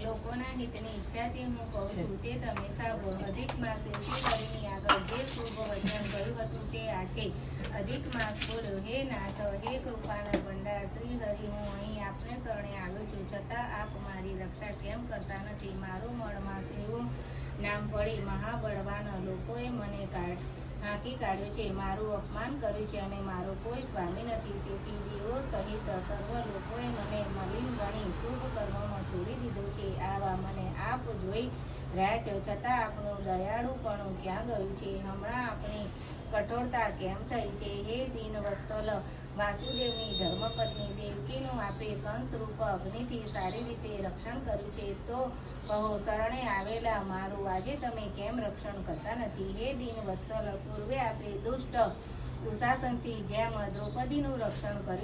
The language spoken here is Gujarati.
લોકોના હિતની ઈચ્છાથી હું કહું છું તે તમે સાંભળો. અધિક માસે શ્રીહરિની આગળ જે શુભ વચન કહ્યું હતું તે આ છે. અધિક માસ બોલ્યો, હે નાથ, હે કૃપાના ભંડાર શ્રી હરિ, હું અહીં આપને શરણે આવ્યો છું, છતાં આપ મારી રક્ષા કેમ કરતા નથી? મારું મળમાં એવું નામ પડી મહાબળવાન લોકોએ મને હાંકી કાઢ્યો છે, મારું અપમાન કર્યું છે અને મારો કોઈ સ્વામી નથી. તેથી દેવો સહિત સર્વ લોકોએ મને મલિન ગણી શુભ કર્મમાં છોડી દીધો છે. આવા મને આપ જોઈ રહ્યા છો, છતાં આપનું દયાળુપણું ક્યાં ગયું છે? હમણાં આપણી કઠોરતા કેમ થઈ છે? હે દીન વત્સલ વાસુદેવની ધર્મપત્ની દેવકીનું આપે કંસરૂપ અગ્નિથી સારી રીતે રક્ષણ કર્યું છે, તો કહો, શરણે આવેલા મારું આજે તમે કેમ રક્ષણ કરતા નથી? હે દીન વત્સલ, પૂર્વે આપે દુષ્ટ દુશાસનથી જેમ દ્રૌપદીનું રક્ષણ કર્યું